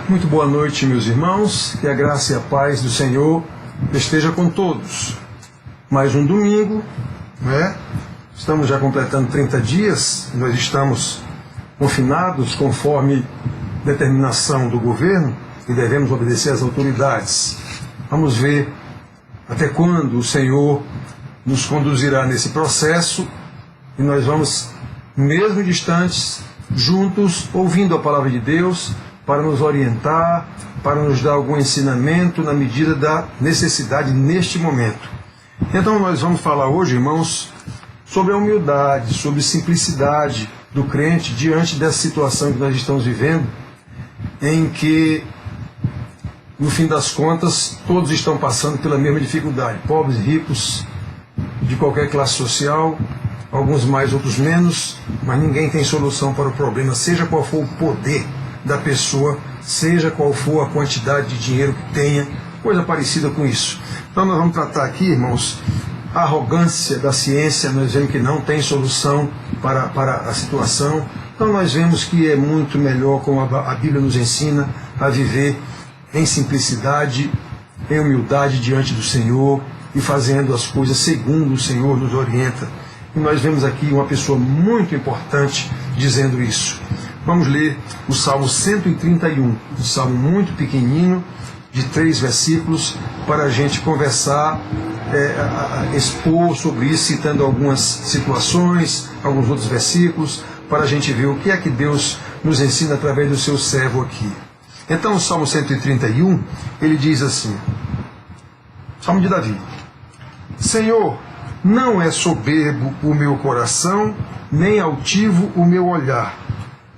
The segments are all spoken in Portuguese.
Muito boa noite, meus irmãos, que a graça e a paz do Senhor esteja com todos. Mais um domingo, né? Estamos já completando 30 dias, nós estamos confinados conforme determinação do governo e devemos obedecer às autoridades. Vamos ver até quando o Senhor nos conduzirá nesse processo e nós vamos, mesmo distantes, juntos, ouvindo a palavra de Deus, para nos orientar, para nos dar algum ensinamento na medida da necessidade neste momento. Então nós vamos falar hoje, irmãos, sobre a humildade, sobre a simplicidade do crente diante dessa situação que nós estamos vivendo, em que, no fim das contas, todos estão passando pela mesma dificuldade, pobres, ricos, de qualquer classe social, alguns mais, outros menos, mas ninguém tem solução para o problema, seja qual for o poder da pessoa, seja qual for a quantidade de dinheiro que tenha, coisa parecida com isso. Então nós vamos tratar aqui, irmãos, a arrogância da ciência. Nós vemos que não tem solução para a situação. Então nós vemos que é muito melhor, como a Bíblia nos ensina, a viver em simplicidade, em humildade diante do Senhor e fazendo as coisas segundo o Senhor nos orienta. E nós vemos aqui uma pessoa muito importante dizendo isso. Vamos ler o Salmo 131, um salmo muito pequenino, de 3 versículos, para a gente conversar, expor sobre isso, citando algumas situações, alguns outros versículos, para a gente ver o que é que Deus nos ensina através do seu servo aqui. Então o Salmo 131, ele diz assim, Salmo de Davi: Senhor, não é soberbo o meu coração, nem altivo o meu olhar.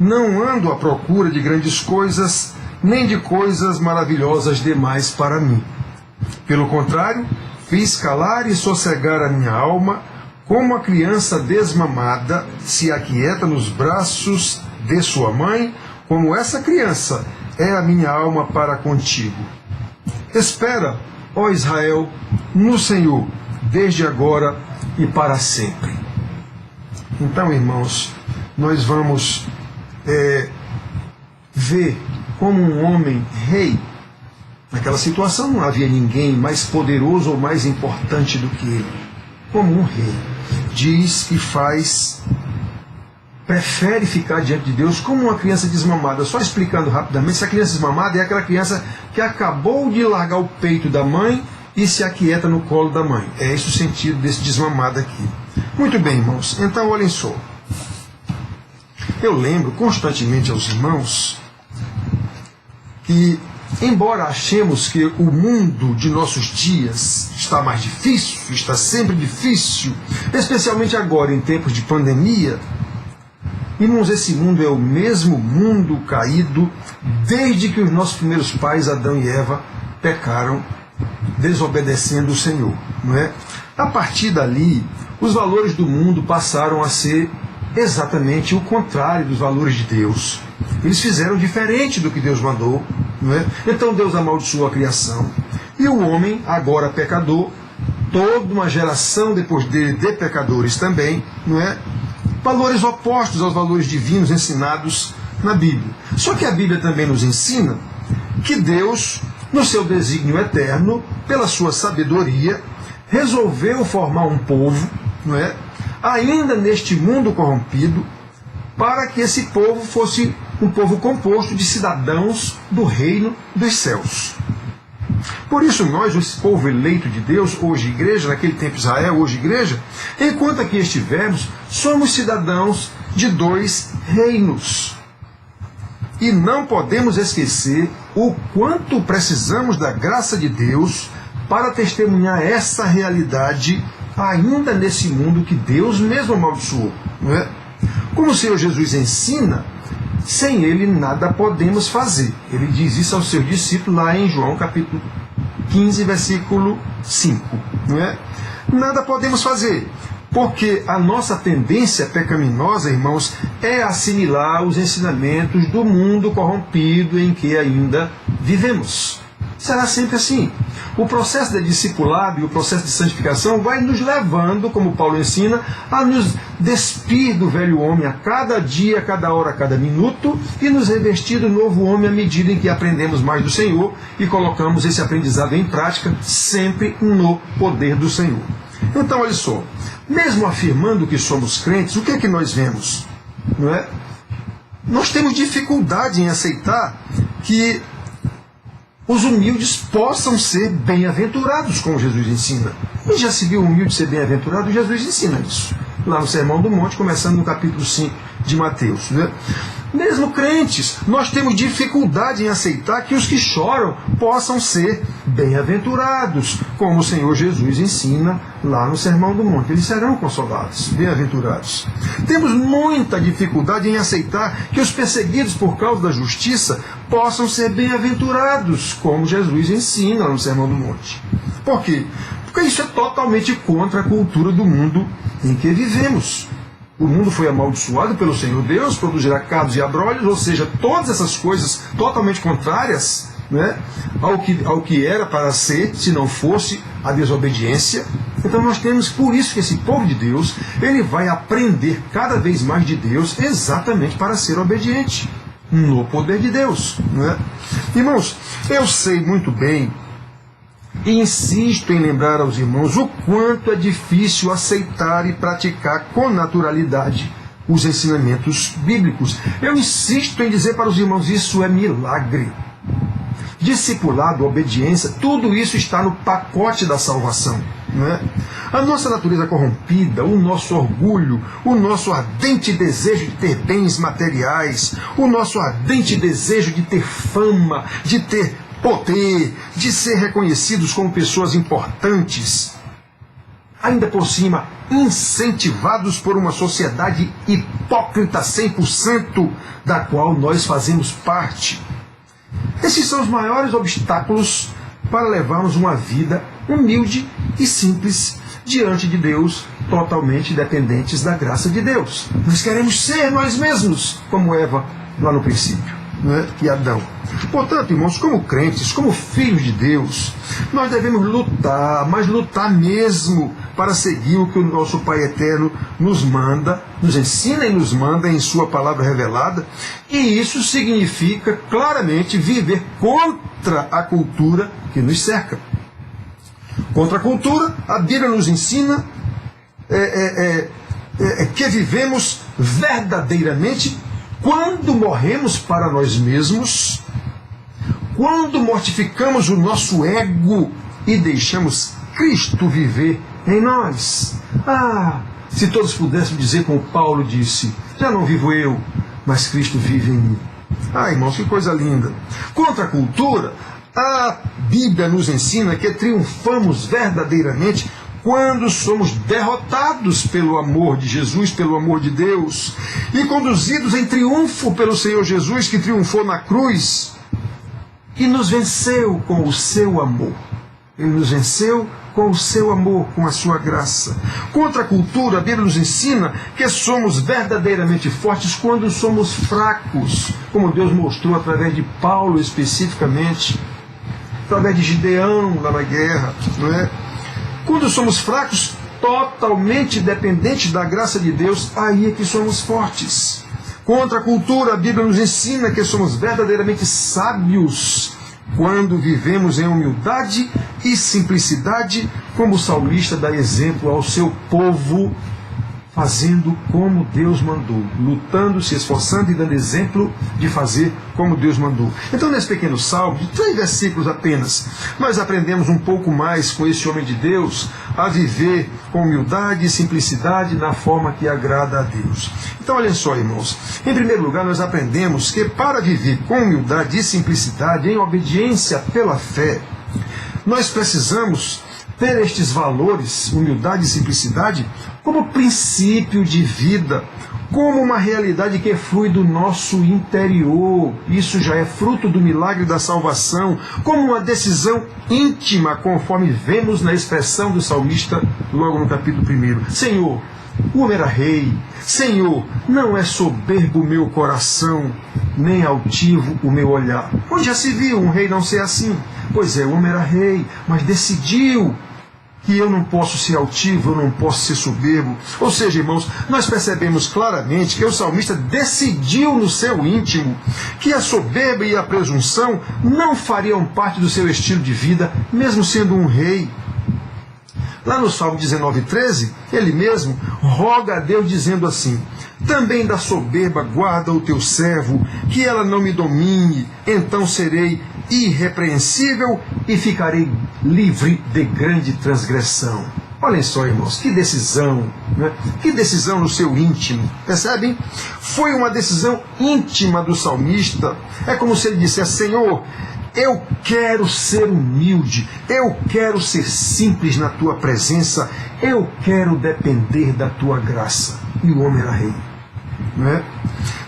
Não ando à procura de grandes coisas, nem de coisas maravilhosas demais para mim. Pelo contrário, fiz calar e sossegar a minha alma, como a criança desmamada se aquieta nos braços de sua mãe, como essa criança é a minha alma para contigo. Espera, ó Israel, no Senhor, desde agora e para sempre. Então, irmãos, nós vamos ver como um homem rei. Naquela situação não havia ninguém mais poderoso ou mais importante do que ele. Como um rei. Diz e faz, prefere ficar diante de Deus como uma criança desmamada. Só explicando rapidamente, essa criança desmamada é aquela criança que acabou de largar o peito da mãe e se aquieta no colo da mãe. É esse o sentido desse desmamado aqui. Muito bem, irmãos. Então, olhem só. Eu lembro constantemente aos irmãos que, embora achemos que o mundo de nossos dias está mais difícil, está sempre difícil, especialmente agora em tempos de pandemia, irmãos, esse mundo é o mesmo mundo caído desde que os nossos primeiros pais, Adão e Eva, pecaram, desobedecendo o Senhor, não é? A partir dali, os valores do mundo passaram a ser exatamente o contrário dos valores de Deus. Eles fizeram diferente do que Deus mandou, não é? Então Deus amaldiçoou a criação. E o homem, agora pecador, toda uma geração depois dele de pecadores também, não é? Valores opostos aos valores divinos ensinados na Bíblia. Só que a Bíblia também nos ensina que Deus, no seu desígnio eterno, pela sua sabedoria, resolveu formar um povo, não é? Ainda neste mundo corrompido, para que esse povo fosse um povo composto de cidadãos do reino dos céus. Por isso nós, esse povo eleito de Deus, hoje igreja, naquele tempo Israel, hoje igreja, enquanto aqui estivermos, somos cidadãos de 2 reinos. E não podemos esquecer o quanto precisamos da graça de Deus para testemunhar essa realidade ainda nesse mundo que Deus mesmo amaldiçoou, não é? Como o Senhor Jesus ensina, sem Ele nada podemos fazer. Ele diz isso aos seus discípulos lá em João capítulo 15, versículo 5, não é? Nada podemos fazer, porque a nossa tendência pecaminosa, irmãos, é assimilar os ensinamentos do mundo corrompido em que ainda vivemos. Será sempre assim. O processo de discipulado e o processo de santificação vai nos levando, como Paulo ensina, a nos despir do velho homem a cada dia, a cada hora, a cada minuto, e nos revestir do novo homem à medida em que aprendemos mais do Senhor e colocamos esse aprendizado em prática, sempre no poder do Senhor. Então, olha só, mesmo afirmando que somos crentes, o que é que nós vemos? Não é? Nós temos dificuldade em aceitar que os humildes possam ser bem-aventurados, como Jesus ensina. E já se viu humilde ser bem-aventurado? Jesus ensina isso. Lá no Sermão do Monte, começando no capítulo 5 de Mateus. Né? Mesmo crentes, nós temos dificuldade em aceitar que os que choram possam ser bem-aventurados, como o Senhor Jesus ensina lá no Sermão do Monte. Eles serão consolados, bem-aventurados. Temos muita dificuldade em aceitar que os perseguidos por causa da justiça possam ser bem-aventurados, como Jesus ensina no Sermão do Monte. Por quê? Porque isso é totalmente contra a cultura do mundo em que vivemos. O mundo foi amaldiçoado pelo Senhor Deus, produzirá cardos e abrolhos, ou seja, todas essas coisas totalmente contrárias, né, ao que era para ser, se não fosse a desobediência. Então nós temos, por isso que esse povo de Deus, ele vai aprender cada vez mais de Deus, exatamente para ser obediente, no poder de Deus. Né? Irmãos, eu sei muito bem, e insisto em lembrar aos irmãos o quanto é difícil aceitar e praticar com naturalidade os ensinamentos bíblicos. Eu insisto em dizer para os irmãos, isso é milagre. Discipulado, obediência, tudo isso está no pacote da salvação. Não é? A nossa natureza corrompida, o nosso orgulho, o nosso ardente desejo de ter bens materiais, o nosso ardente desejo de ter fama, de ter poder, de ser reconhecidos como pessoas importantes, ainda por cima incentivados por uma sociedade hipócrita 100% da qual nós fazemos parte. Esses são os maiores obstáculos para levarmos uma vida humilde e simples diante de Deus, totalmente dependentes da graça de Deus. Nós queremos ser nós mesmos, como Eva lá no princípio. Né? E Adão. Portanto, irmãos, como crentes, como filhos de Deus, nós devemos lutar, mas lutar mesmo para seguir o que o nosso Pai Eterno nos manda, nos ensina e nos manda em sua palavra revelada, e isso significa claramente viver contra a cultura que nos cerca. Contra a cultura, a Bíblia nos ensina que vivemos verdadeiramente quando morremos para nós mesmos, quando mortificamos o nosso ego e deixamos Cristo viver em nós. Se todos pudéssemos dizer como Paulo disse, já não vivo eu, mas Cristo vive em mim. Irmãos, que coisa linda. Contra a cultura, a Bíblia nos ensina que triunfamos verdadeiramente quando somos derrotados pelo amor de Jesus, pelo amor de Deus, e conduzidos em triunfo pelo Senhor Jesus, que triunfou na cruz e nos venceu com o seu amor. Ele nos venceu com o seu amor, com a sua graça. Contra a cultura, a Bíblia nos ensina que somos verdadeiramente fortes quando somos fracos, como Deus mostrou através de Paulo especificamente, através de Gideão lá na guerra, não é? Quando somos fracos, totalmente dependentes da graça de Deus, aí é que somos fortes. Contra a cultura, a Bíblia nos ensina que somos verdadeiramente sábios quando vivemos em humildade e simplicidade, como o salmista dá exemplo ao seu povo, fazendo como Deus mandou, lutando, se esforçando e dando exemplo de fazer como Deus mandou. Então, nesse pequeno salmo, de 3 versículos apenas, nós aprendemos um pouco mais com esse homem de Deus a viver com humildade e simplicidade na forma que agrada a Deus. Então, olhem só, irmãos. Em primeiro lugar, nós aprendemos que para viver com humildade e simplicidade, em obediência pela fé, nós precisamos ter estes valores, humildade e simplicidade, como princípio de vida, como uma realidade que flui do nosso interior. Isso já é fruto do milagre da salvação, como uma decisão íntima, conforme vemos na expressão do salmista logo no capítulo 1. Senhor, O homem era rei. Senhor, não é soberbo o meu coração, nem altivo o meu olhar. Onde já se viu um rei não ser assim? Pois é, o homem era rei, mas decidiu que eu não posso ser altivo, eu não posso ser soberbo. Ou seja, irmãos, nós percebemos claramente que o salmista decidiu no seu íntimo que a soberba e a presunção não fariam parte do seu estilo de vida, mesmo sendo um rei. Lá no Salmo 19:13, ele mesmo roga a Deus dizendo assim: também da soberba guarda o teu servo, que ela não me domine, então serei irrepreensível e ficarei livre de grande transgressão. Olhem só, irmãos, que decisão, né? Que decisão no seu íntimo, percebem? Foi uma decisão íntima do salmista. É como se ele dissesse: Senhor, eu quero ser humilde, eu quero ser simples na tua presença, eu quero depender da tua graça. E o homem era rei, não é?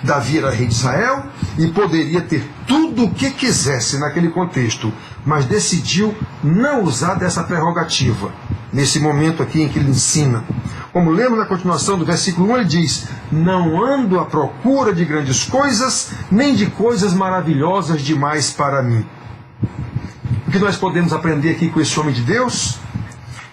Davi era rei de Israel e poderia ter tudo o que quisesse naquele contexto, mas decidiu não usar dessa prerrogativa. Nesse momento aqui em que ele ensina, como lemos na continuação do versículo 1, ele diz: não ando à procura de grandes coisas, nem de coisas maravilhosas demais para mim. O que nós podemos aprender aqui com esse homem de Deus?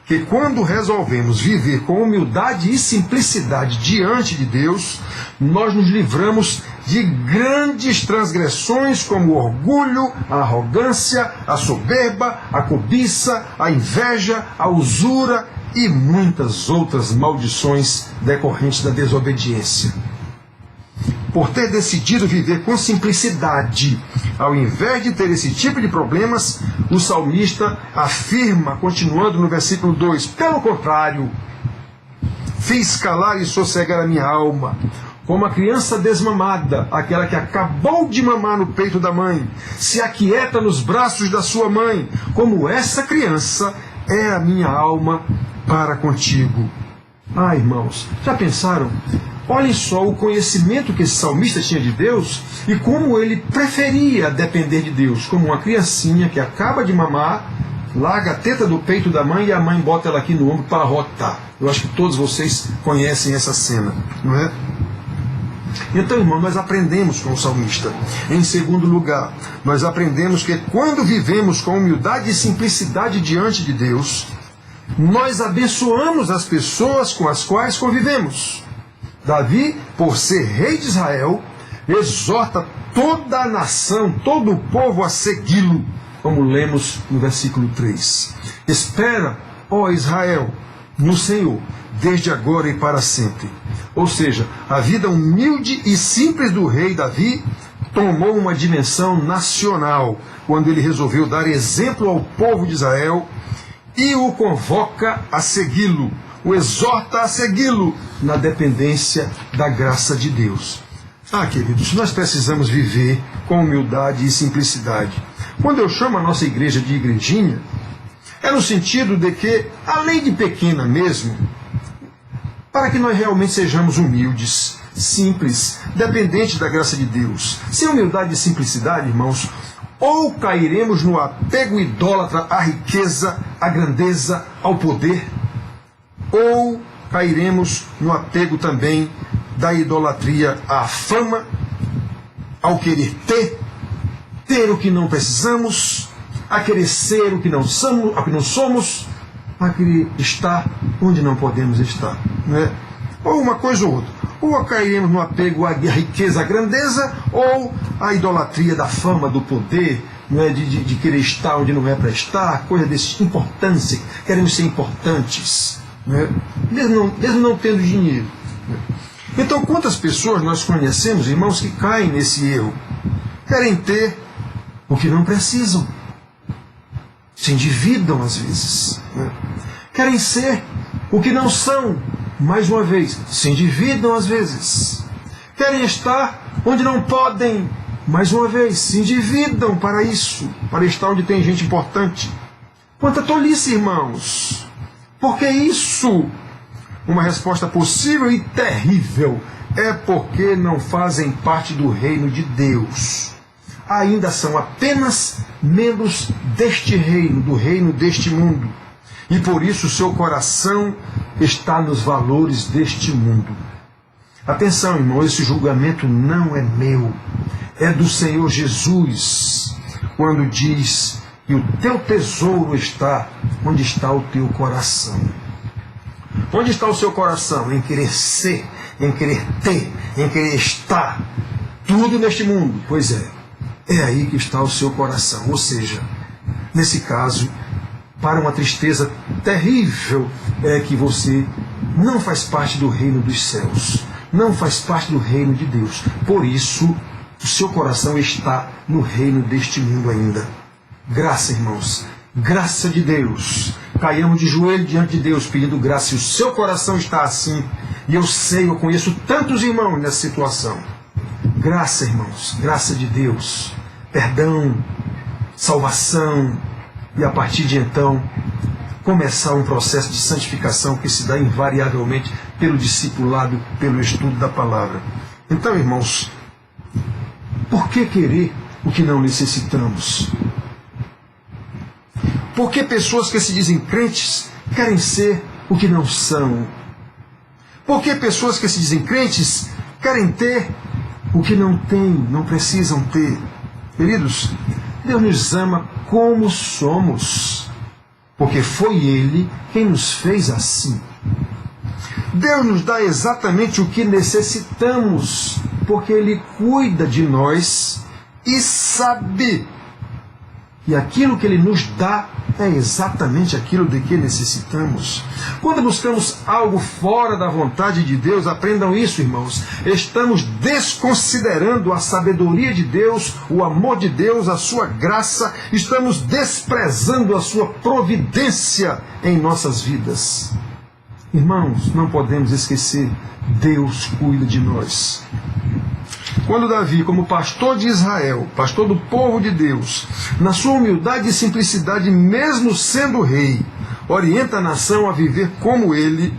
Que quando resolvemos viver com humildade e simplicidade diante de Deus, nós nos livramos de grandes transgressões como o orgulho, a arrogância, a soberba, a cobiça, a inveja, a usura e muitas outras maldições decorrentes da desobediência. Por ter decidido viver com simplicidade, ao invés de ter esse tipo de problemas, o salmista afirma, continuando no versículo 2, pelo contrário, fiz calar e sossegar a minha alma, como a criança desmamada, aquela que acabou de mamar no peito da mãe, se aquieta nos braços da sua mãe, como essa criança é a minha alma para contigo. Ah, irmãos, já pensaram? Olhem só o conhecimento que esse salmista tinha de Deus e como ele preferia depender de Deus, como uma criancinha que acaba de mamar, larga a teta do peito da mãe e a mãe bota ela aqui no ombro para arrotar. Eu acho que todos vocês conhecem essa cena, não é? Então, irmão, nós aprendemos com o salmista. Em segundo lugar, nós aprendemos que quando vivemos com humildade e simplicidade diante de Deus, nós abençoamos as pessoas com as quais convivemos. Davi, por ser rei de Israel, exorta toda a nação, todo o povo a segui-lo, como lemos no versículo 3. Espera, ó Israel, no Senhor, desde agora e para sempre. Ou seja, a vida humilde e simples do rei Davi tomou uma dimensão nacional, quando ele resolveu dar exemplo ao povo de Israel e o convoca a segui-lo, o exorta a segui-lo na dependência da graça de Deus. Ah, queridos, nós precisamos viver com humildade e simplicidade. Quando eu chamo a nossa igreja de igrejinha, é no sentido de que, além de pequena mesmo, para que nós realmente sejamos humildes, simples, dependentes da graça de Deus. Sem humildade e simplicidade, irmãos, ou cairemos no apego idólatra à riqueza, à grandeza, ao poder, ou cairemos no apego também da idolatria à fama, ao querer ter o que não precisamos, a querer ser o que não somos, a querer estar onde não podemos estar, né? Ou uma coisa ou outra. Ou cairemos no apego à riqueza, à grandeza, ou à idolatria da fama, do poder, não é? de querer estar onde não é para estar, coisa desse, importância, queremos ser importantes, né? mesmo não tendo dinheiro. Né? Então, quantas pessoas nós conhecemos, irmãos, que caem nesse erro? Querem ter o que não precisam, se endividam às vezes, né? Querem ser o que não são, mais uma vez, se endividam às vezes. Querem estar onde não podem, mais uma vez, se endividam para isso, para estar onde tem gente importante. Quanta tolice, irmãos! Por que isso? Uma resposta possível e terrível é porque não fazem parte do reino de Deus. Ainda são apenas membros deste reino, do reino deste mundo. E por isso o seu coração está nos valores deste mundo. Atenção, irmão, esse julgamento não é meu, é do Senhor Jesus, quando diz que o teu tesouro está onde está o teu coração. Onde está o seu coração? Em querer ser, em querer ter, em querer estar tudo neste mundo? Pois é aí que está o seu coração. Ou seja, nesse caso, para uma tristeza terrível, é que você não faz parte do reino dos céus, não faz parte do reino de Deus. Por isso, o seu coração está no reino deste mundo ainda. Graça, irmãos, graça de Deus. Caiamos de joelho diante de Deus pedindo graça. E o seu coração está assim. E eu sei, eu conheço tantos irmãos nessa situação. Graça, irmãos, graça de Deus. Perdão, salvação. E a partir de então, começar um processo de santificação que se dá invariavelmente pelo discipulado, pelo estudo da palavra. Então, irmãos, por que querer o que não necessitamos? Por que pessoas que se dizem crentes querem ser o que não são? Por que pessoas que se dizem crentes querem ter o que não têm, não precisam ter? Queridos, Deus nos ama como somos, porque foi Ele quem nos fez assim. Deus nos dá exatamente o que necessitamos, porque Ele cuida de nós e sabe que aquilo que Ele nos dá é exatamente aquilo de que necessitamos. Quando buscamos algo fora da vontade de Deus, aprendam isso, irmãos, estamos desconsiderando a sabedoria de Deus, o amor de Deus, a sua graça, estamos desprezando a sua providência em nossas vidas. Irmãos, não podemos esquecer, Deus cuida de nós. Quando Davi, como pastor de Israel, pastor do povo de Deus, na sua humildade e simplicidade, mesmo sendo rei, orienta a nação a viver como ele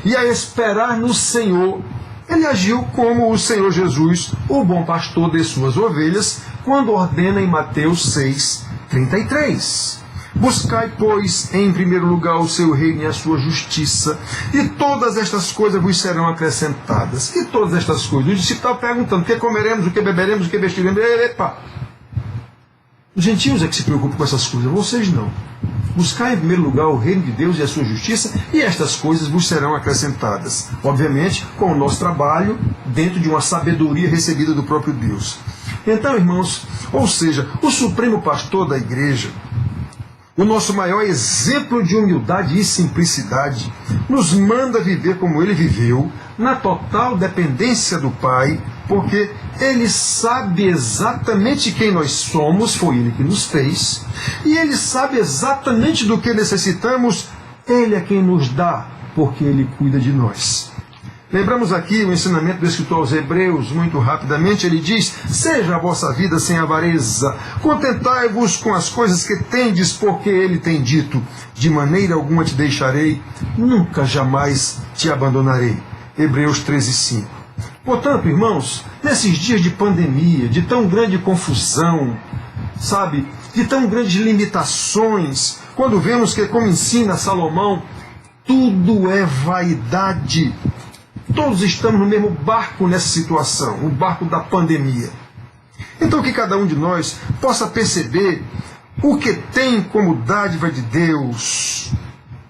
e a esperar no Senhor, ele agiu como o Senhor Jesus, o bom pastor de suas ovelhas, quando ordena em Mateus 6:33. Buscai, pois, em primeiro lugar o seu reino e a sua justiça, e todas estas coisas vos serão acrescentadas. E todas estas coisas. O discípulo está perguntando: o que comeremos, o que beberemos, o que vestiremos? Epa! Os gentios é que se preocupam com essas coisas, vocês não. Buscai em primeiro lugar o reino de Deus e a sua justiça, e estas coisas vos serão acrescentadas. Obviamente, com o nosso trabalho, dentro de uma sabedoria recebida do próprio Deus. Então, irmãos, ou seja, o supremo pastor da igreja, o nosso maior exemplo de humildade e simplicidade, nos manda viver como ele viveu, na total dependência do Pai, porque ele sabe exatamente quem nós somos, foi ele que nos fez, e ele sabe exatamente do que necessitamos, ele é quem nos dá, porque ele cuida de nós. Lembramos aqui o ensinamento do escritor aos Hebreus, muito rapidamente, ele diz: seja a vossa vida sem avareza, contentai-vos com as coisas que tendes, porque ele tem dito: de maneira alguma te deixarei, nunca jamais te abandonarei. Hebreus 13:5. Portanto, irmãos, nesses dias de pandemia, de tão grande confusão, sabe, de tão grandes limitações, quando vemos que, como ensina Salomão, tudo é vaidade. Todos estamos no mesmo barco nessa situação, o barco da pandemia. Então que cada um de nós possa perceber o que tem como dádiva de Deus,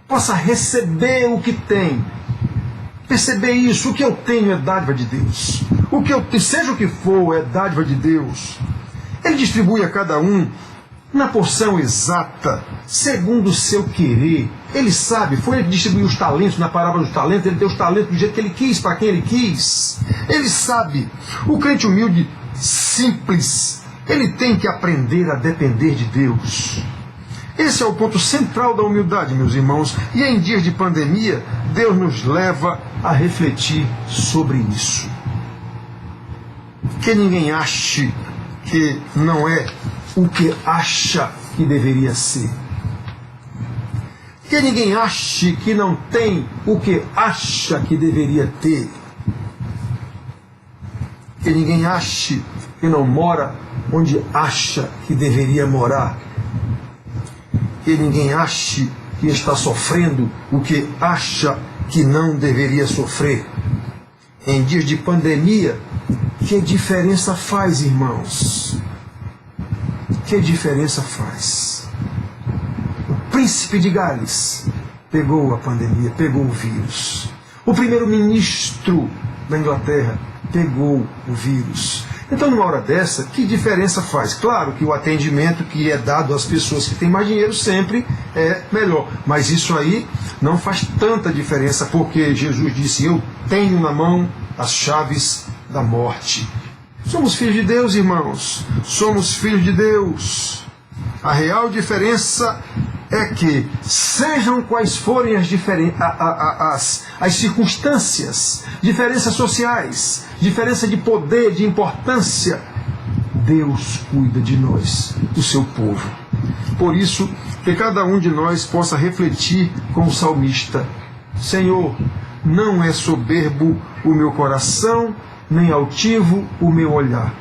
possa receber o que tem, perceber isso, o que eu tenho é dádiva de Deus, o que eu tenho, seja o que for, é dádiva de Deus. Ele distribui a cada um na porção exata, segundo o seu querer. Ele sabe, foi ele que distribuiu os talentos na parábola dos talentos, ele deu os talentos do jeito que ele quis, para quem ele quis. Ele sabe. O crente humilde, simples, ele tem que aprender a depender de Deus. Esse é o ponto central da humildade, meus irmãos, e em dias de pandemia, Deus nos leva a refletir sobre isso. Que ninguém ache que não é o que acha que deveria ser. Que ninguém ache que não tem o que acha que deveria ter. Que ninguém ache que não mora onde acha que deveria morar. Que ninguém ache que está sofrendo o que acha que não deveria sofrer. Em dias de pandemia, que diferença faz, irmãos? Que diferença faz? O príncipe de Gales pegou a pandemia, pegou o vírus. O primeiro-ministro da Inglaterra pegou o vírus. Então, numa hora dessa, que diferença faz? Claro que o atendimento que é dado às pessoas que têm mais dinheiro sempre é melhor. Mas isso aí não faz tanta diferença, porque Jesus disse: eu tenho na mão as chaves da morte. Somos filhos de Deus, irmãos. Somos filhos de Deus. A real diferença é que, sejam quais forem as circunstâncias, diferenças sociais, diferença de poder, de importância, Deus cuida de nós, do seu povo. Por isso, que cada um de nós possa refletir como salmista: Senhor, não é soberbo o meu coração, nem altivo o meu olhar.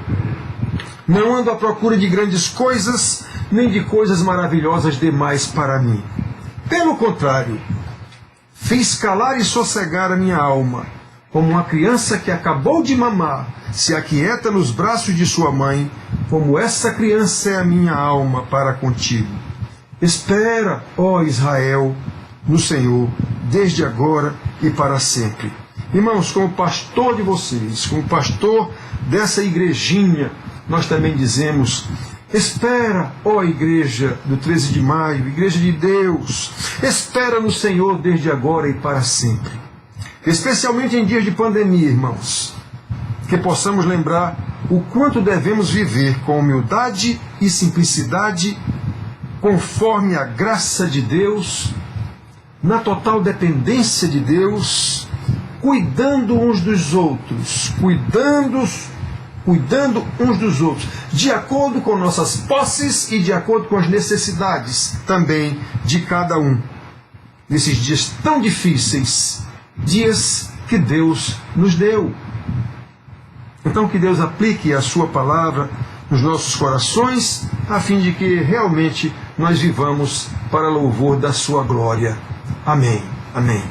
Não ando à procura de grandes coisas, nem de coisas maravilhosas demais para mim. Pelo contrário, fiz calar e sossegar a minha alma, como uma criança que acabou de mamar, se aquieta nos braços de sua mãe, como essa criança é a minha alma para contigo. Espera, ó Israel, no Senhor, desde agora e para sempre. Irmãos, como pastor de vocês, como pastor dessa igrejinha, nós também dizemos: espera, ó igreja do 13 de maio, igreja de Deus, espera no Senhor desde agora e para sempre. Especialmente em dias de pandemia, irmãos, que possamos lembrar o quanto devemos viver com humildade e simplicidade, conforme a graça de Deus, na total dependência de Deus, cuidando uns dos outros, cuidando uns dos outros, de acordo com nossas posses e de acordo com as necessidades também de cada um. Nesses dias tão difíceis, dias que Deus nos deu. Então, que Deus aplique a sua palavra nos nossos corações, a fim de que realmente nós vivamos para louvor da sua glória. Amém. Amém.